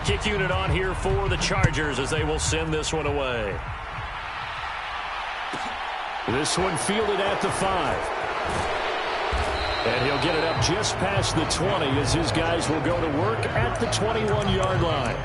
The kick unit on here for the Chargers as they will send this one away. This one fielded at the 5. And he'll get it up just past the 20 as his guys will go to work at the 21-yard line.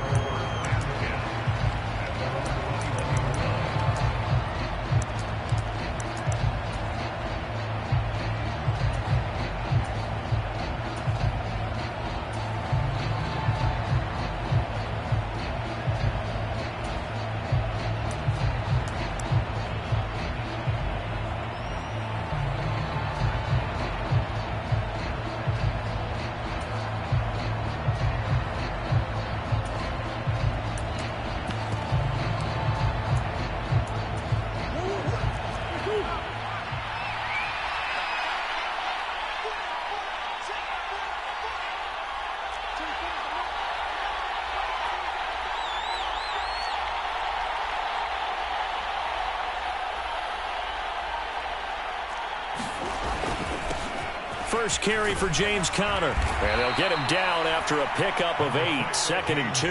First carry for James Conner. And they'll get him down after a pickup of 8, 2nd and 2.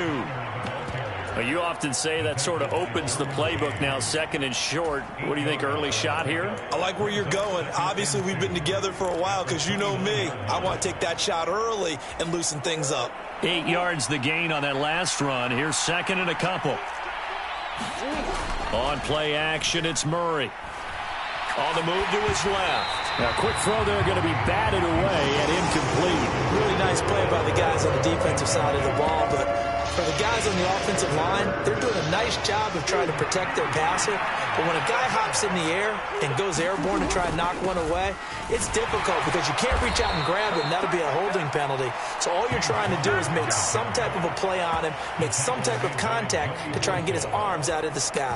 Well, you often say that sort of opens the playbook now, 2nd and short. What do you think, early shot here? I like where you're going. Obviously, we've been together for a while because you know me. I want to take that shot early and loosen things up. 8 yards the gain on that last run. Here's 2nd and a couple. On play action, it's Murray. On the move to his left. Now, quick throw there going to be batted away and incomplete. Really nice play by the guys on the defensive side of the ball, but for the guys on the offensive line, they're doing a nice job of trying to protect their passer. But when a guy hops in the air and goes airborne to try and knock one away, it's difficult because you can't reach out and grab it, and that'll be a holding penalty. So all you're trying to do is make some type of a play on him, make some type of contact to try and get his arms out of the sky.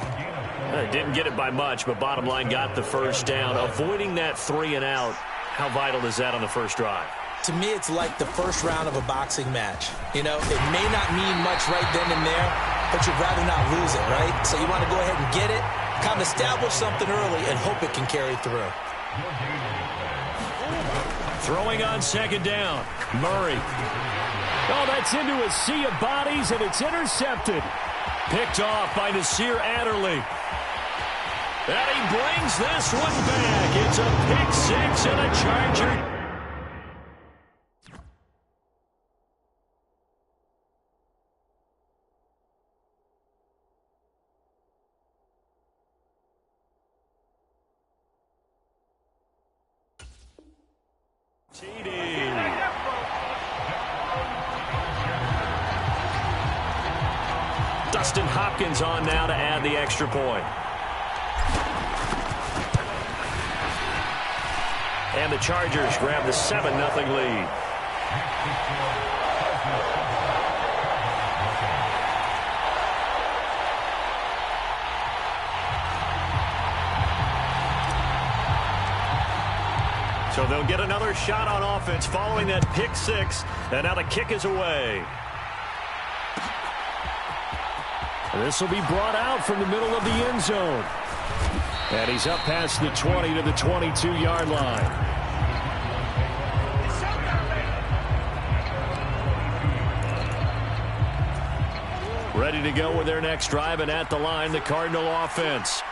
Didn't get it by much, but bottom line got the first down. Avoiding that 3 and out, how vital is that on the first drive? To me, it's like the first round of a boxing match. You know, it may not mean much right then and there, but you'd rather not lose it, right? So you want to go ahead and get it, kind of establish something early, and hope it can carry through. Throwing on 2nd down, Murray. Oh, that's into a sea of bodies, and it's intercepted. Picked off by Nasir Adderley. And he brings this one back. It's a pick 6 and a Charger. Dustin Hopkins on now to add the extra point. And the Chargers grab the 7-0 lead. So they'll get another shot on offense following that pick 6. And now the kick is away. This will be brought out from the middle of the end zone. And he's up past the 20 to the 22-yard line. Ready to go with their next drive, and at the line, the Cardinal offense.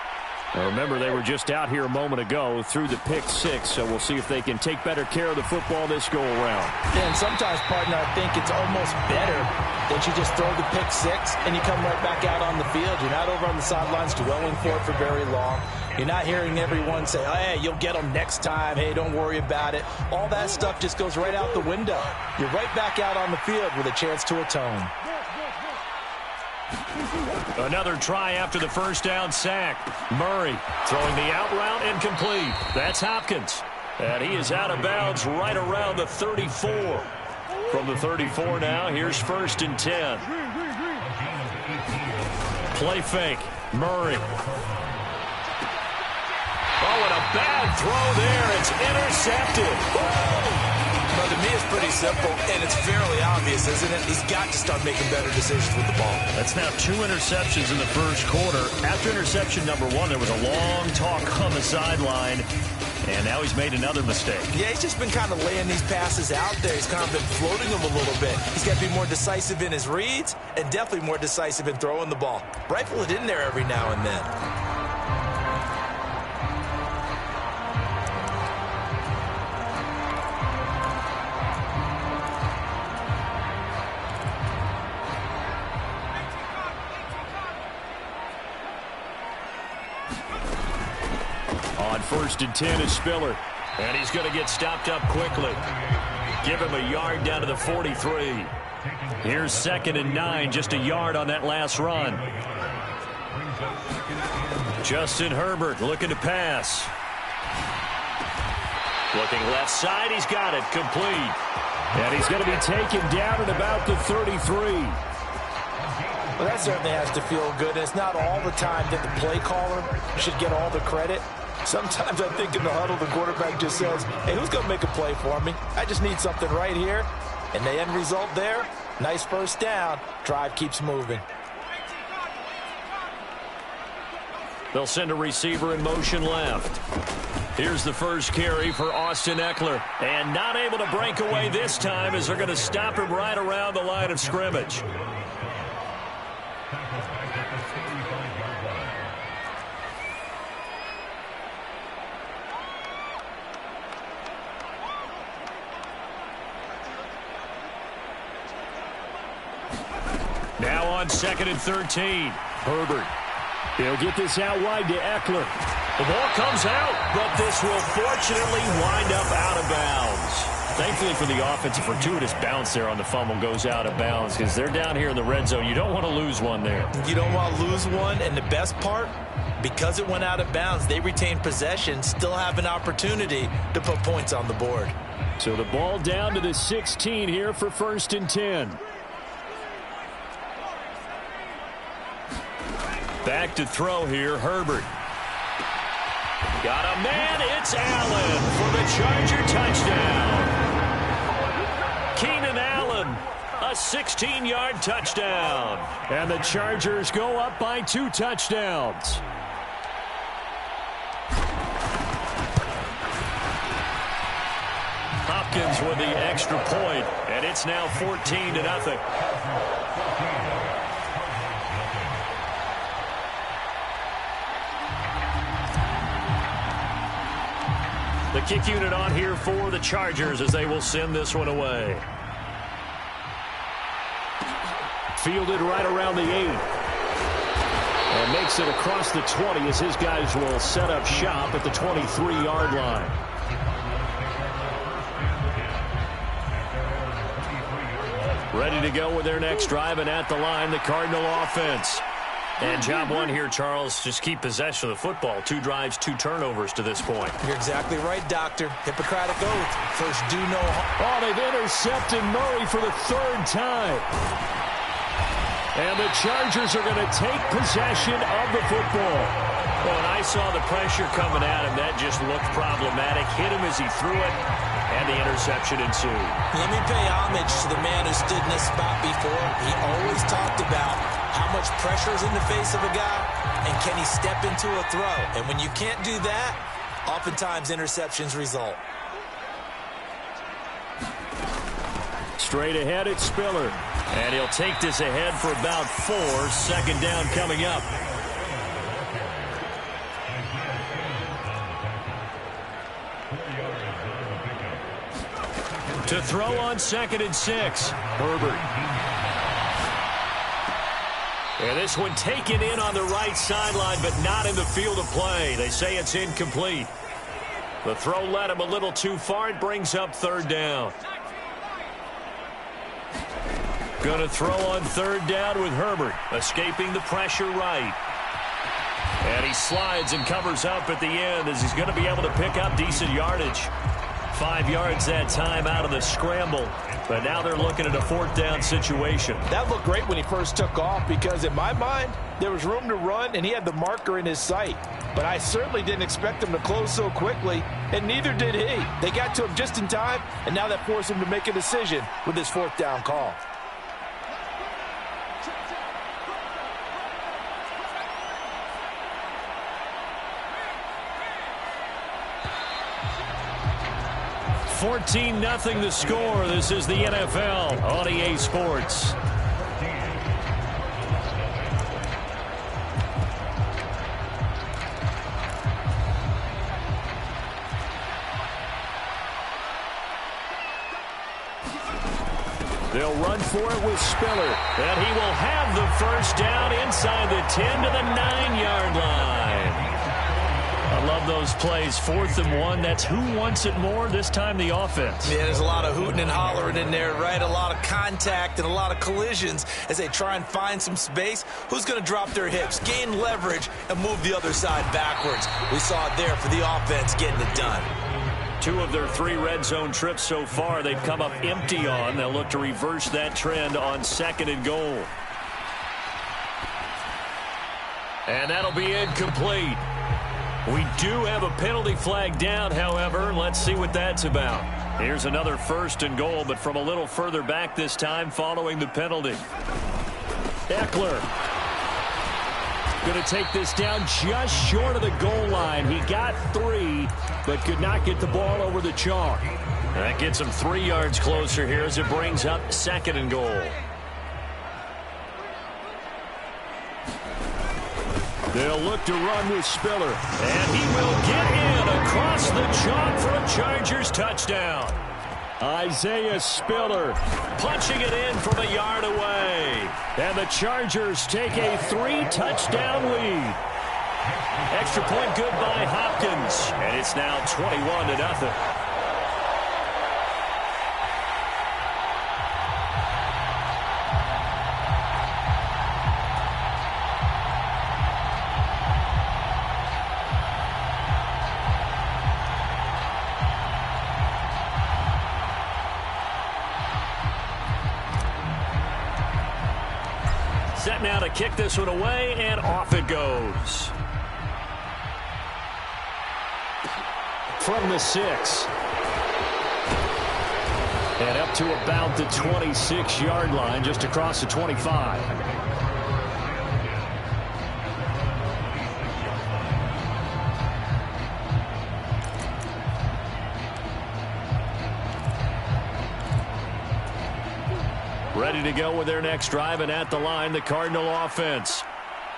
Now remember, they were just out here a moment ago through the pick 6, so we'll see if they can take better care of the football this go-around. Yeah, and sometimes, partner, I think it's almost better that you just throw the pick 6 and you come right back out on the field. You're not over on the sidelines dwelling for it for very long. You're not hearing everyone say, oh, hey, you'll get them next time. Hey, don't worry about it. All that stuff just goes right out the window. You're right back out on the field with a chance to atone. Another try after the first down sack. Murray throwing the out route incomplete. That's Hopkins. And he is out of bounds right around the 34. From the 34 now, here's 1st and 10. Play fake. Murray. Oh, and a bad throw there. It's intercepted. Well, to me, it's pretty simple, and it's fairly obvious, isn't it? He's got to start making better decisions with the ball. That's now 2 interceptions in the first quarter. After interception number 1, there was a long talk on the sideline. And now he's made another mistake. Yeah, he's just been kind of laying these passes out there. He's kind of been floating them a little bit. He's got to be more decisive in his reads and definitely more decisive in throwing the ball. Rifle it in there every now and then. On 1st and 10 is Spiller. And he's going to get stopped up quickly. Give him a yard down to the 43. Here's 2nd and 9, just a yard on that last run. Justin Herbert looking to pass. Looking left side, he's got it, complete. And he's going to be taken down at about the 33. Well, that certainly has to feel good. It's not all the time that the play caller should get all the credit. Sometimes I think in the huddle, the quarterback just says, hey, who's going to make a play for me? I just need something right here. And the end result there, nice first down. Drive keeps moving. They'll send a receiver in motion left. Here's the first carry for Austin Ekeler. And not able to break away this time as they're going to stop him right around the line of scrimmage. Now on 2nd and 13. Herbert. He'll get this out wide to Ekeler. The ball comes out, but this will fortunately wind up out of bounds. Thankfully for the offense, a fortuitous bounce there on the fumble goes out of bounds because they're down here in the red zone. You don't want to lose one there. You don't want to lose one, and the best part, because it went out of bounds, they retain possession, still have an opportunity to put points on the board. So the ball down to the 16 here for 1st and 10. Back to throw here, Herbert. Got a man, it's Allen for the Charger touchdown. Keenan Allen, a 16-yard touchdown. And the Chargers go up by 2 touchdowns. Hopkins with the extra point, and it's now 14-0. The kick unit on here for the Chargers as they will send this one away. Fielded right around the 8. And makes it across the 20 as his guys will set up shop at the 23-yard line. Ready to go with their next drive, and at the line, the Cardinal offense. And job one here, Charles, just keep possession of the football. 2 drives, 2 turnovers to this point. You're exactly right, Doctor. Hippocratic oath. First, do no harm. Oh, they've intercepted Murray for the 3rd time. And the Chargers are going to take possession of the football. Well, and I saw the pressure coming at him. That just looked problematic. Hit him as he threw it, and the interception ensued. Let me pay homage to the man who stood in this spot before. He always talked about how much pressure is in the face of a guy, and can he step into a throw? And when you can't do that, oftentimes interceptions result. Straight ahead, it's Spiller. And he'll take this ahead for about 4. 2nd down coming up. To throw on 2nd and 6. Herbert. And this one taken in on the right sideline, but not in the field of play. They say it's incomplete. The throw led him a little too far. It brings up 3rd down. Going to throw on 3rd down with Herbert, escaping the pressure right. And he slides and covers up at the end as he's going to be able to pick up decent yardage. 5 yards that time out of the scramble. But now they're looking at a 4th down situation. That looked great when he first took off because in my mind, there was room to run and he had the marker in his sight. But I certainly didn't expect him to close so quickly, and neither did he. They got to him just in time, and now that forced him to make a decision with his 4th down call. 14-0 the score. This is the NFL on EA Sports. They'll run for it with Spiller. And he will have the first down inside the 10 to the 9-yard line. I love those plays. 4th and 1. That's who wants it more. This time the offense. Yeah, there's a lot of hooting and hollering in there, right? A lot of contact and a lot of collisions as they try and find some space. Who's going to drop their hips, gain leverage, and move the other side backwards? We saw it there for the offense getting it done. 2 of their 3 red zone trips so far they've come up empty on. They'll look to reverse that trend on 2nd and goal. And that'll be incomplete. We do have a penalty flag down, however. Let's see what that's about. Here's another 1st and goal, but from a little further back this time following the penalty. Eckler going to take this down just short of the goal line. He got 3, but could not get the ball over the chalk. That gets him 3 yards closer here as it brings up 2nd and goal. They'll look to run with Spiller. And he will get in across the chalk for a Chargers touchdown. Isaiah Spiller punching it in from a yard away. And the Chargers take a 3-touchdown lead. Extra point good by Hopkins. And it's now 21-0. Set now to kick this one away, and off it goes. From the 6. And up to about the 26-yard line, just across the 25. Ready to go with their next drive, and at the line, the Cardinal offense.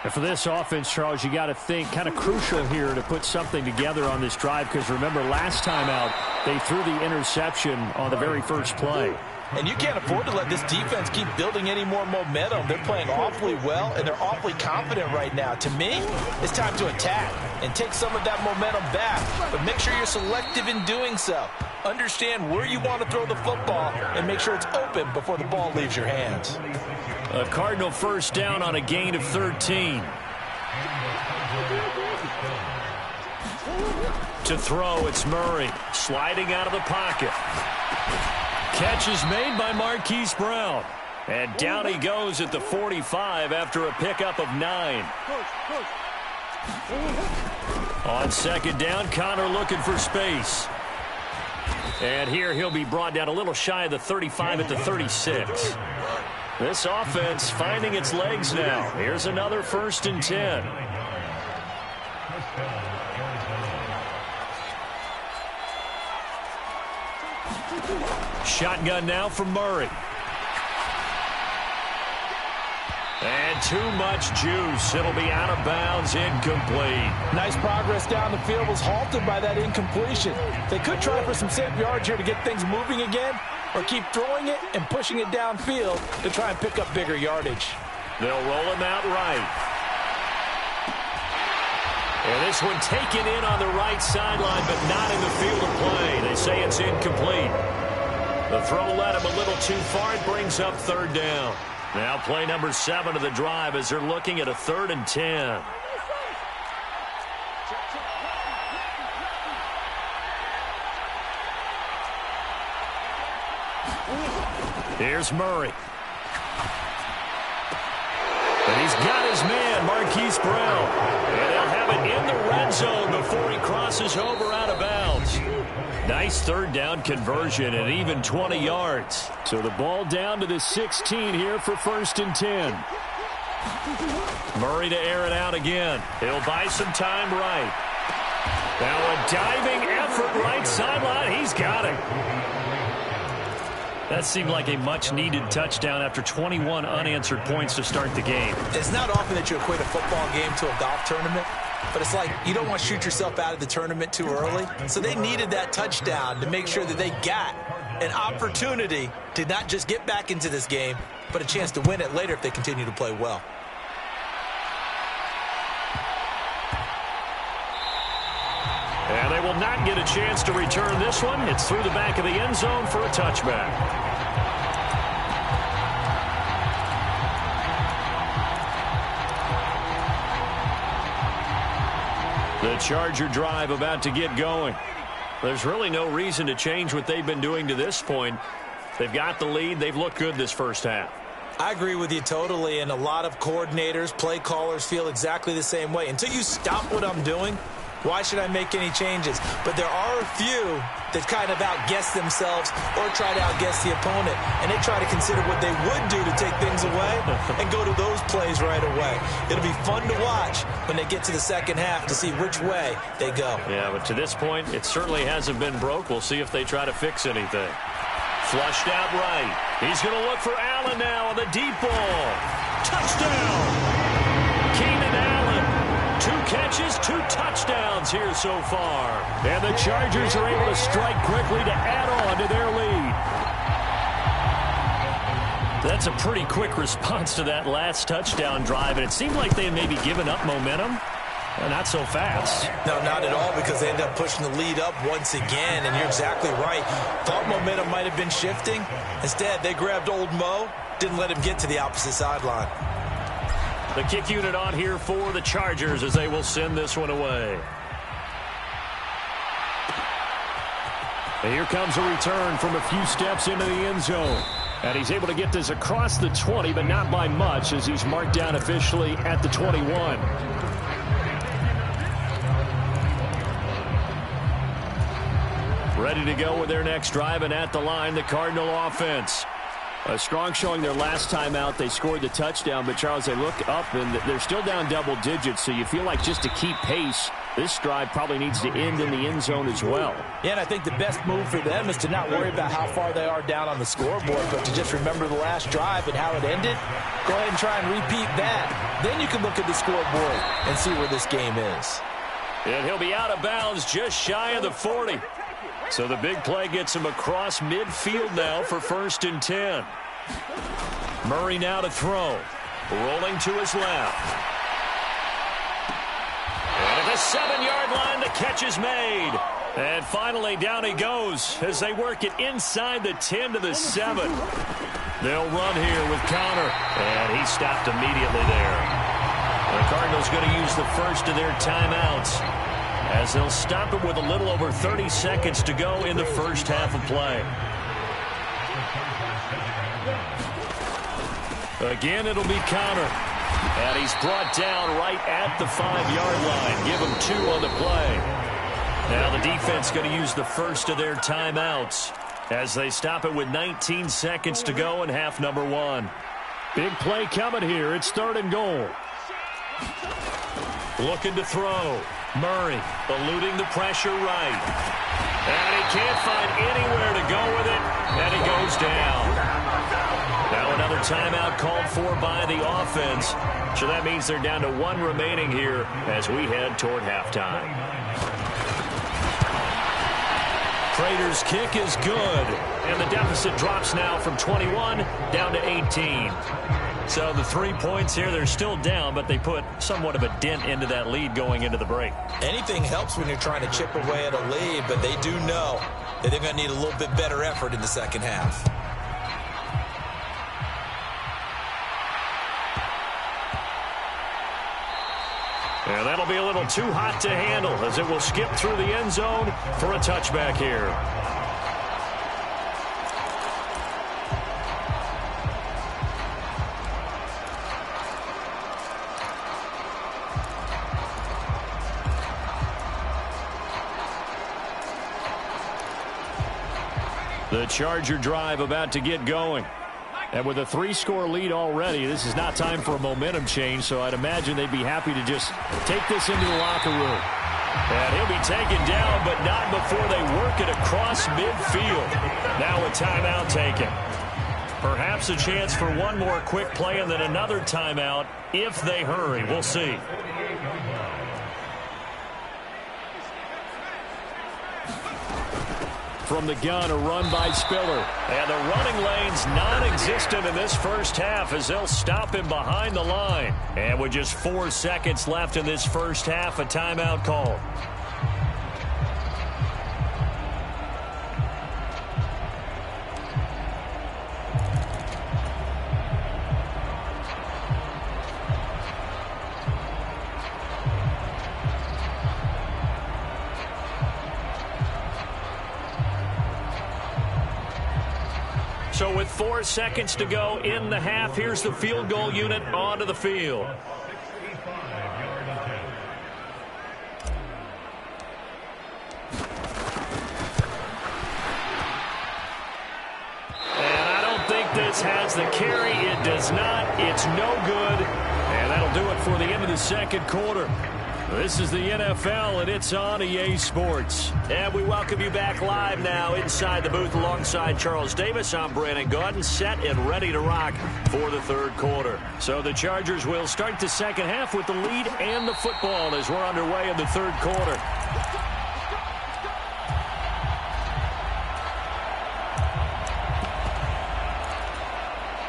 And for this offense, Charles, you got to think kind of crucial here to put something together on this drive, because remember, last time out, they threw the interception on the very first play. And you can't afford to let this defense keep building any more momentum. They're playing awfully well, and they're awfully confident right now. To me, it's time to attack and take some of that momentum back, but make sure you're selective in doing so. Understand where you want to throw the football and make sure it's open before the ball leaves your hands. A Cardinal first down on a gain of 13. To throw, it's Murray sliding out of the pocket. Catch is made by Marquise Brown. And down he goes at the 45 after a pickup of 9. On 2nd down, Connor looking for space. And here he'll be brought down a little shy of the 35 at the 36. This offense finding its legs now. Here's another 1st and 10. Shotgun now from Murray. And too much juice. It'll be out of bounds, incomplete. Nice progress down the field was halted by that incompletion. They could try for some safe yards here to get things moving again, or keep throwing it and pushing it downfield to try and pick up bigger yardage. They'll roll him out right. And this one taken in on the right sideline, but not in the field of play. They say it's incomplete. The throw led him a little too far. It brings up 3rd down. Now play number 7 of the drive as they're looking at a 3rd and 10. Here's Murray. And he's got his man, Marquise Brown. And they'll have it in the red zone before he crosses over out of bounds. Nice 3rd down conversion and even 20 yards. So the ball down to the 16 here for 1st and 10. Murray to air it out again. He'll buy some time right. Now a diving effort right sideline. He's got it. That seemed like a much-needed touchdown after 21 unanswered points to start the game. It's not often that you equate a football game to a golf tournament, but it's like you don't want to shoot yourself out of the tournament too early. So they needed that touchdown to make sure that they got an opportunity to not just get back into this game, but a chance to win it later if they continue to play well. And they will not get a chance to return this one. It's through the back of the end zone for a touchback. The Charger drive about to get going. There's really no reason to change what they've been doing to this point. They've got the lead. They've looked good this first half. I agree with you totally, and a lot of coordinators, play callers feel exactly the same way. Until you stop what I'm doing, why should I make any changes? But there are a few that kind of outguess themselves or try to outguess the opponent, and they try to consider what they would do to take things away and go to those plays right away. It'll be fun to watch when they get to the second half to see which way they go. Yeah, but to this point, it certainly hasn't been broke. We'll see if they try to fix anything. Flushed out right. He's going to look for Allen now on the deep ball. Touchdown! Keenan Allen. 2 catches, 2 touchdowns here so far. And the Chargers are able to strike quickly to add on to their lead. That's a pretty quick response to that last touchdown drive, and it seemed like they had maybe given up momentum. Not so fast. No, not at all, because they end up pushing the lead up once again, and you're exactly right. Thought momentum might have been shifting. Instead, they grabbed old Mo, didn't let him get to the opposite sideline. The kick unit on here for the Chargers as they will send this one away. And here comes a return from a few steps into the end zone. And he's able to get this across the 20, but not by much, as he's marked down officially at the 21. Ready to go with their next drive, and at the line, the Cardinal offense. A strong showing their last time out. They scored the touchdown, but, Charles, they look up, and they're still down double digits, so you feel like just to keep pace, this drive probably needs to end in the end zone as well. Yeah, and I think the best move for them is to not worry about how far they are down on the scoreboard, but to just remember the last drive and how it ended. Go ahead and try and repeat that. Then you can look at the scoreboard and see where this game is. And he'll be out of bounds just shy of the 40. So the big play gets him across midfield now for 1st and 10. Murray now to throw. Rolling to his left. And at the 7-yard line, the catch is made. And finally, down he goes as they work it inside the 10 to the 7. They'll run here with Connor. And he stopped immediately there. The Cardinals going to use the first of their timeouts, as they'll stop it with a little over 30 seconds to go in the first half of play. Again, it'll be Connor. And he's brought down right at the 5-yard line. Give him 2 on the play. Now the defense going to use the first of their timeouts as they stop it with 19 seconds to go in half number 1. Big play coming here. It's 3rd and goal. Looking to throw. Murray eluding the pressure right. And he can't find anywhere to go with it. And he goes down. Now another timeout called for by the offense. So that means they're down to 1 remaining here as we head toward halftime. Prater's kick is good. And the deficit drops now from 21 down to 18. So the 3 points here, they're still down, but they put somewhat of a dent into that lead going into the break. Anything helps when you're trying to chip away at a lead, but they do know that they're going to need a little bit better effort in the second half. And that'll be a little too hot to handle as it will skip through the end zone for a touchback here. The Charger drive about to get going. And with a 3-score lead already, this is not time for a momentum change, so I'd imagine they'd be happy to just take this into the locker room. And he'll be taken down, but not before they work it across midfield. Now a timeout taken. Perhaps a chance for one more quick play and then another timeout if they hurry. We'll see. From the gun, a run by Spiller. And the running lane's non-existent in this first half as they'll stop him behind the line. And with just 4 seconds left in this first half, a timeout call. So with 4 seconds to go in the half, here's the field goal unit onto the field. And I don't think this has the carry. It does not. It's no good. And that'll do it for the end of the second quarter. This is the NFL, and it's on EA Sports. And we welcome you back live now inside the booth alongside Charles Davis. I'm Brandon Gaudin, set and ready to rock for the third quarter. So the Chargers will start the second half with the lead and the football as we're underway in the third quarter.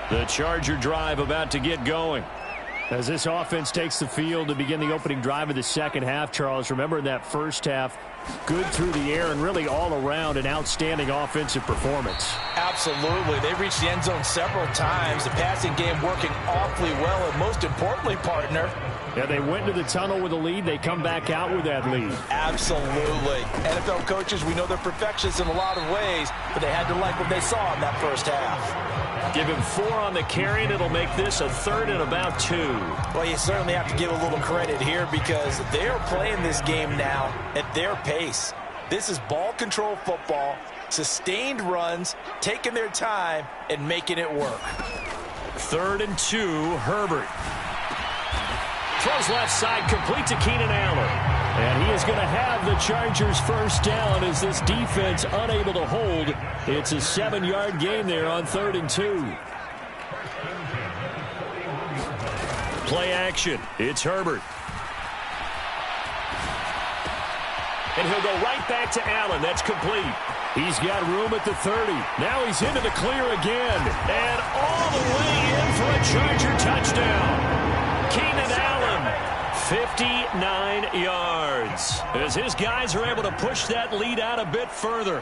The Charger drive about to get going. As this offense takes the field to begin the opening drive of the second half, Charles, remember in that first half, good through the air and really all around an outstanding offensive performance. Absolutely. They reached the end zone several times. The passing game working awfully well, and most importantly, partner, yeah, they went into the tunnel with a lead. They come back out with that lead. Absolutely. NFL coaches, we know they're perfectionists in a lot of ways, but they had to like what they saw in that first half. Give him 4 on the carry, and it'll make this a third and about 2. Well, you certainly have to give a little credit here because they're playing this game now at their pace. This is ball control football, sustained runs, taking their time, and making it work. 3rd and 2, Herbert. Throws left side, complete to Keenan Allen. And he is going to have the Chargers first down as this defense unable to hold. It's a 7-yard gain there on 3rd and 2. Play action. It's Herbert. And he'll go right back to Allen. That's complete. He's got room at the 30. Now he's into the clear again. And all the way in for a Charger touchdown. Keenan Allen, 59 yards. As his guys are able to push that lead out a bit further.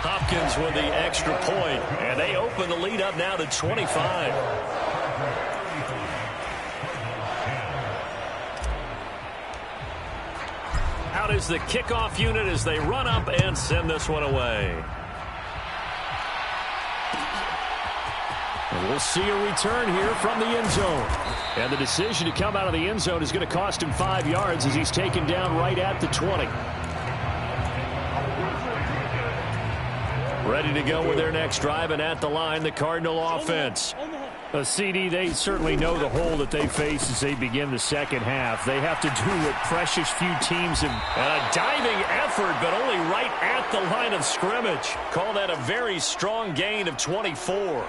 Hopkins with the extra point, and they open the lead up now to 25. Out is the kickoff unit as they run up and send this one away. And we'll see a return here from the end zone. And the decision to come out of the end zone is going to cost him 5 yards as he's taken down right at the 20. Ready to go with their next drive, and at the line, the Cardinal offense. CD, they certainly know the hole that they face as they begin the second half. They have to do what precious few teams have. And a diving effort, but only right at the line of scrimmage. Call that a very strong gain of 24.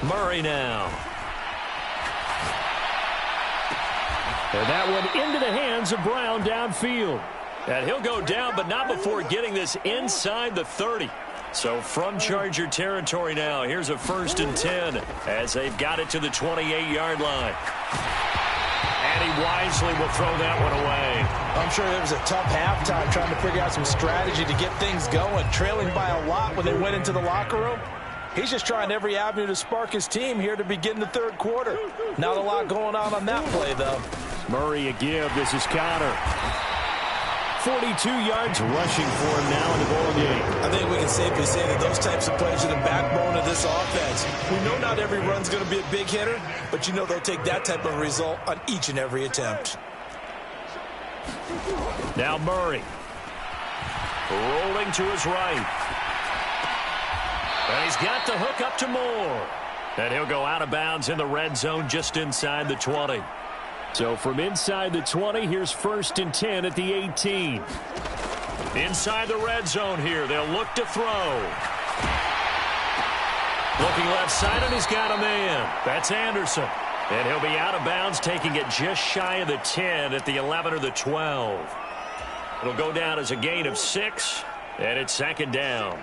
Murray now. And that one into the hands of Brown downfield. And he'll go down, but not before getting this inside the 30. So from Charger territory now, here's a 1st and 10 as they've got it to the 28-yard line. And he wisely will throw that one away. I'm sure there was a tough halftime trying to figure out some strategy to get things going, trailing by a lot when they went into the locker room. He's just trying every avenue to spark his team here to begin the third quarter. Not a lot going on that play, though. Murray a give. This is Connor. 42 yards rushing for him now in the ball game. I think we can safely say that those types of plays are the backbone of this offense. We know not every run's going to be a big hitter, but you know they'll take that type of result on each and every attempt. Now Murray. Rolling to his right. And he's got the hook up to Moore. And he'll go out of bounds in the red zone just inside the 20. So from inside the 20, here's 1st and 10 at the 18. Inside the red zone here, they'll look to throw. Looking left side, and he's got a man. That's Anderson. And he'll be out of bounds, taking it just shy of the 10 at the 11 or the 12. It'll go down as a gain of 6, and it's 2nd down.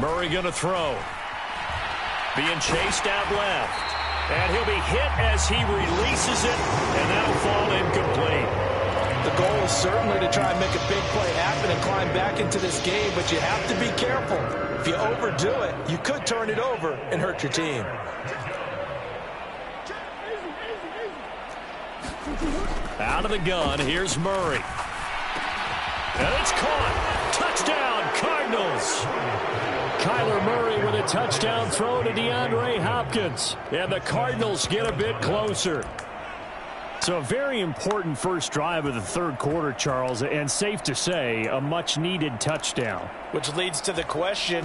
Murray going to throw. Being chased out left. And he'll be hit as he releases it, and that'll fall incomplete. The goal is certainly to try and make a big play happen and climb back into this game, but you have to be careful. If you overdo it, you could turn it over and hurt your team. Out of the gun, here's Murray. And it's caught. Touchdown, Cardinals. Kyler Murray with a touchdown throw to DeAndre Hopkins. And the Cardinals get a bit closer. So a very important first drive of the third quarter, Charles, and safe to say, a much-needed touchdown. Which leads to the question,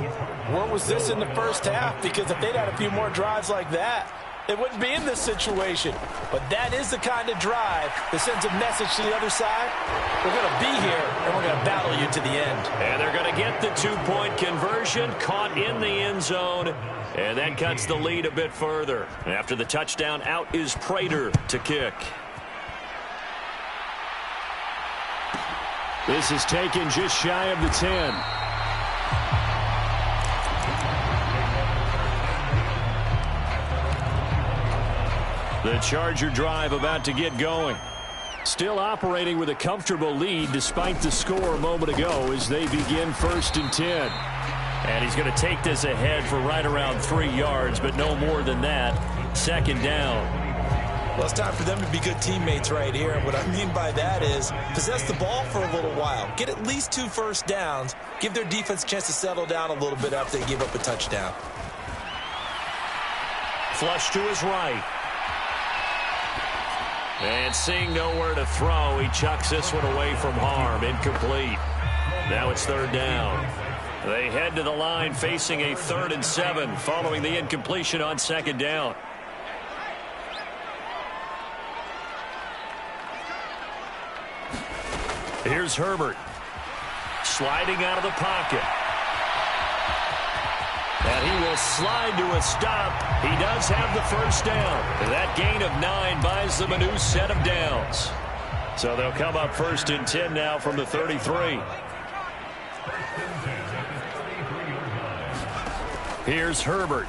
where was this in the first half? Because if they'd had a few more drives like that, they wouldn't be in this situation. But that is the kind of drive that sends a message to the other side. We're going to be here, and we're going to battle you to the end. And they're going to get the two-point conversion, caught in the end zone, and that cuts the lead a bit further. After the touchdown, out is Prater to kick. This is taken just shy of the 10. The Charger drive about to get going. Still operating with a comfortable lead despite the score a moment ago as they begin 1st and 10. And he's going to take this ahead for right around 3 yards, but no more than that. 2nd down. Well, it's time for them to be good teammates right here. And what I mean by that is possess the ball for a little while. Get at least 2 first downs. Give their defense a chance to settle down a little bit after they give up a touchdown. Flush to his right. And seeing nowhere to throw, he chucks this one away from harm. Incomplete. Now it's 3rd down. They head to the line facing a 3rd and 7 following the incompletion on 2nd down. Here's Herbert. Sliding out of the pocket. And he will slide to a stop. He does have the first down. That gain of 9 buys them a new set of downs. So they'll come up 1st and 10 now from the 33. Here's Herbert.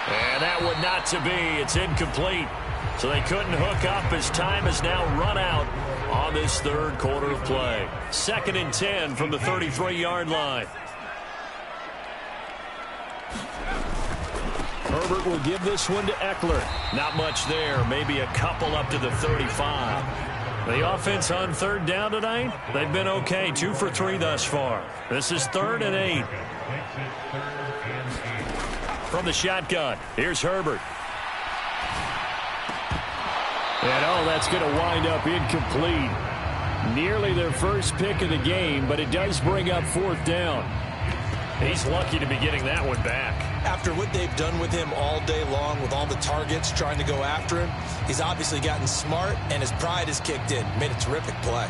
And that one not to be. It's incomplete. So they couldn't hook up as time has now run out on this third quarter of play. 2nd and 10 from the 33-yard line. Herbert will give this one to Eckler. Not much there. Maybe a couple up to the 35. The offense on 3rd down tonight, they've been okay. 2 for 3 thus far. This is 3rd and 8. From the shotgun, here's Herbert. And, oh, that's going to wind up incomplete. Nearly their first pick of the game, but it does bring up 4th down. He's lucky to be getting that one back. After what they've done with him all day long with all the targets trying to go after him, he's obviously gotten smart, and his pride has kicked in. Made a terrific play.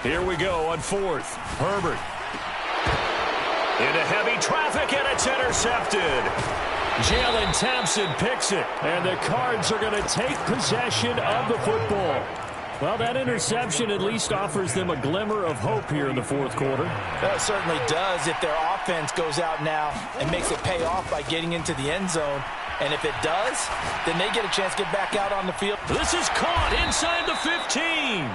Here we go on 4th. Herbert. Into heavy traffic, and it's intercepted. Jalen Thompson picks it, and the Cards are going to take possession of the football. Well, that interception at least offers them a glimmer of hope here in the 4th quarter. That certainly does if their offense goes out now and makes it pay off by getting into the end zone. And if it does, then they get a chance to get back out on the field. This is caught inside the 15.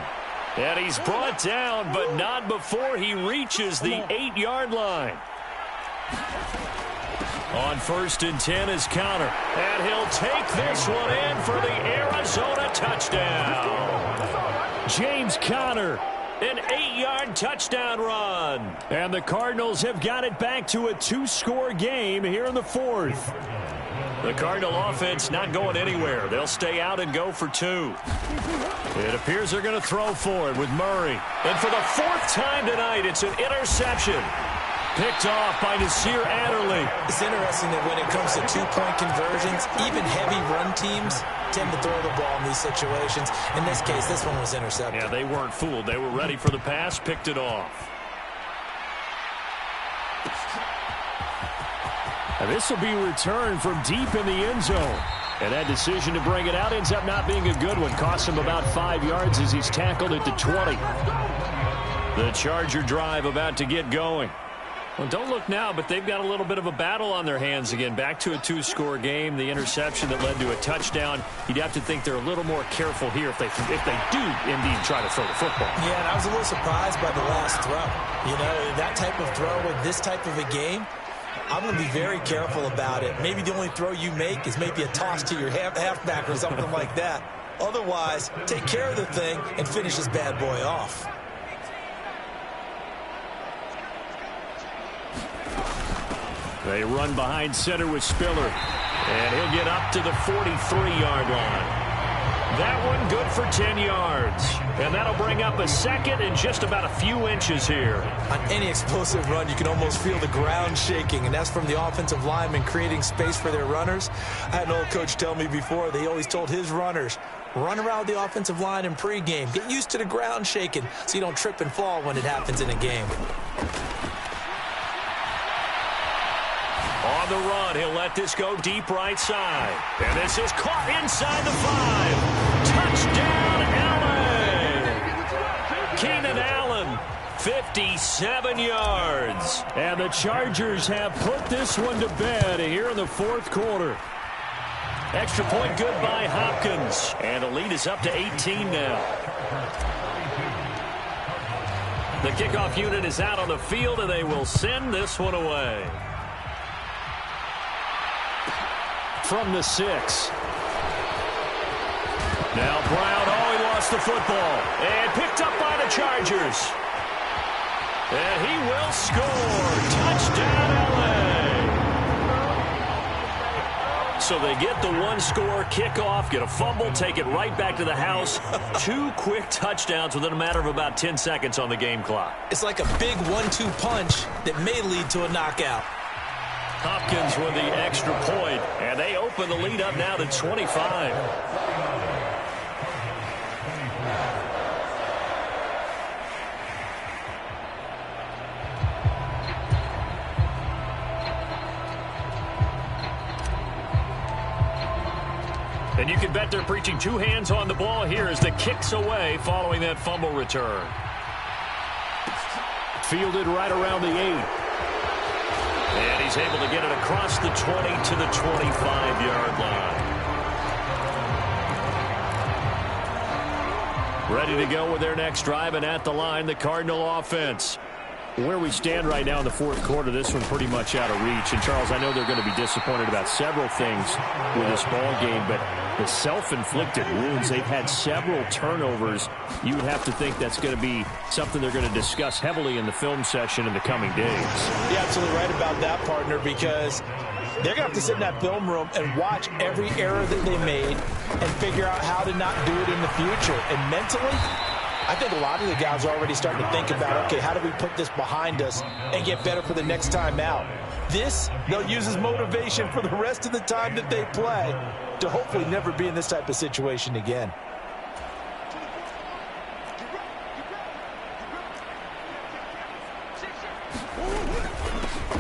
And he's brought down, but not before he reaches the 8-yard line. On 1st and 10 is Conner. And he'll take this one in for the Arizona touchdown. James Conner. An 8-yard touchdown run. And the Cardinals have got it back to a 2-score game here in the fourth. The Cardinal offense not going anywhere. They'll stay out and go for 2. It appears they're going to throw for it with Murray. And for the 4th time tonight, it's an interception. Picked off by Nasir Adderley. It's interesting that when it comes to 2-point conversions, even heavy run teams tend to throw the ball in these situations. In this case, this one was intercepted. Yeah, they weren't fooled. They were ready for the pass, picked it off. And this will be returned from deep in the end zone. And that decision to bring it out ends up not being a good one. Costs him about 5 yards as he's tackled at the 20. The Charger drive about to get going. Well, don't look now, but they've got a little bit of a battle on their hands again. Back to a 2-score game. The interception that led to a touchdown. You'd have to think they're a little more careful here if they do indeed try to throw the football. Yeah, and I was a little surprised by the last throw. You know, that type of throw in this type of a game, I'm going to be very careful about it. Maybe the only throw you make is maybe a toss to your halfback or something like that. Otherwise, take care of the thing and finish this bad boy off. They run behind center with Spiller. And he'll get up to the 43-yard line. That one good for 10 yards. And that'll bring up a second and just about a few inches here. On any explosive run, you can almost feel the ground shaking, and that's from the offensive linemen creating space for their runners. I had an old coach tell me before, they always told his runners, run around the offensive line in pregame. Get used to the ground shaking so you don't trip and fall when it happens in a game. On the run, he'll let this go deep right side. And this is caught inside the 5. Touchdown, Allen! Keenan Allen, 57 yards. And the Chargers have put this one to bed here in the fourth quarter. Extra point good by Hopkins. And the lead is up to 18 now. The kickoff unit is out on the field, and they will send this one away. From the 6. Now Brown, he lost the football. And picked up by the Chargers. And he will score. Touchdown, LA. So they get the 1-score kickoff, get a fumble, take it right back to the house. 2 quick touchdowns within a matter of about 10 seconds on the game clock. It's like a big 1-2 punch that may lead to a knockout. Hopkins with the extra point, and they open the lead up now to 25. And you can bet they're preaching 2 hands on the ball here as the kick's away following that fumble return. Fielded right around the 8. And he's able to get it across the 20 to the 25-yard line. Ready to go with their next drive, and at the line, the Cardinal offense. Where we stand right now in the fourth quarter, this one pretty much out of reach. And, Charles, I know they're going to be disappointed about several things with this ball game, but the self-inflicted wounds, they've had several turnovers. You would have to think that's going to be something they're going to discuss heavily in the film session in the coming days. You're absolutely right about that, partner, because they're going to have to sit in that film room and watch every error that they made and figure out how to not do it in the future. And mentally, I think a lot of the guys are already starting to think about, okay, how do we put this behind us and get better for the next time out? This, they'll use as motivation for the rest of the time that they play to hopefully never be in this type of situation again.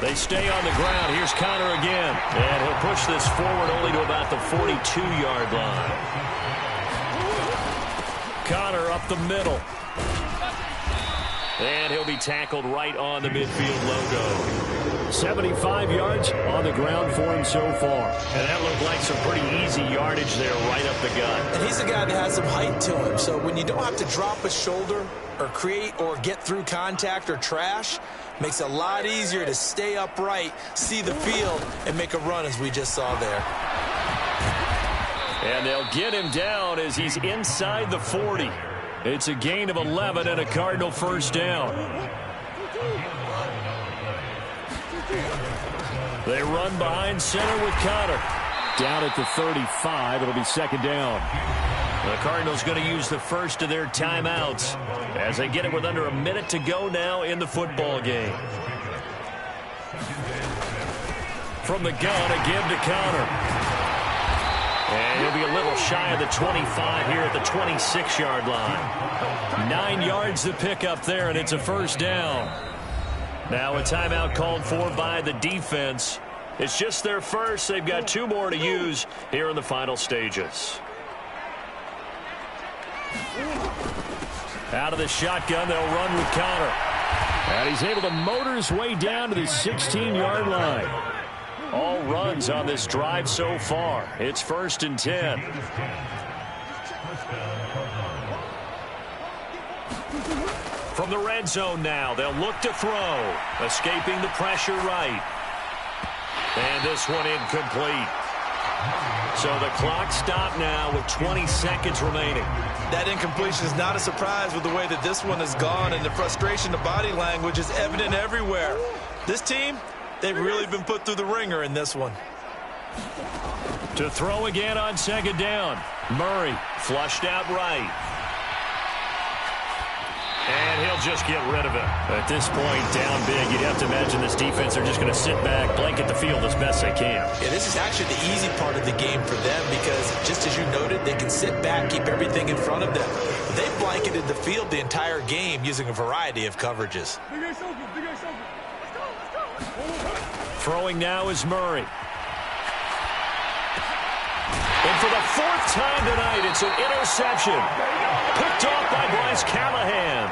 They stay on the ground. Here's Conner again. And he'll push this forward only to about the 42-yard line. Conner up the middle. And he'll be tackled right on the midfield logo. 75 yards on the ground for him so far. And that looked like some pretty easy yardage there right up the gut. And he's a guy that has some height to him. So when you don't have to drop a shoulder or create or get through contact or trash, makes it a lot easier to stay upright, see the field, and make a run as we just saw there. And they'll get him down as he's inside the 40. It's a gain of 11 and a Cardinal first down. They run behind center with Conner. Down at the 35, it'll be second down. The Cardinals going to use the first of their timeouts as they get it with under a minute to go now in the football game. From the gun, a give to Conner. And he'll be a little shy of the 25 here at the 26-yard line. 9 yards to pick up there, and it's a first down. Now a timeout called for by the defense. It's just their first. They've got 2 more to use here in the final stages. Out of the shotgun, they'll run with Conner. And he's able to motor his way down to the 16-yard line. All runs on this drive so far. It's 1st and 10. From the red zone now, they'll look to throw. Escaping the pressure right. And this one incomplete. So the clock stopped now with 20 seconds remaining. That incompletion is not a surprise with the way that this one has gone, and the frustration, the body language is evident everywhere. This team, they've really been put through the ringer in this one. To throw again on second down. Murray flushed out right. And he'll just get rid of it. At this point, down big, you'd have to imagine this defense are just going to sit back, blanket the field as best they can. Yeah, this is actually the easy part of the game for them because, just as you noted, they can sit back, keep everything in front of them. They've blanketed the field the entire game using a variety of coverages. Throwing now is Murray. And for the 4th time tonight, it's an interception. Picked off by Bryce Callahan.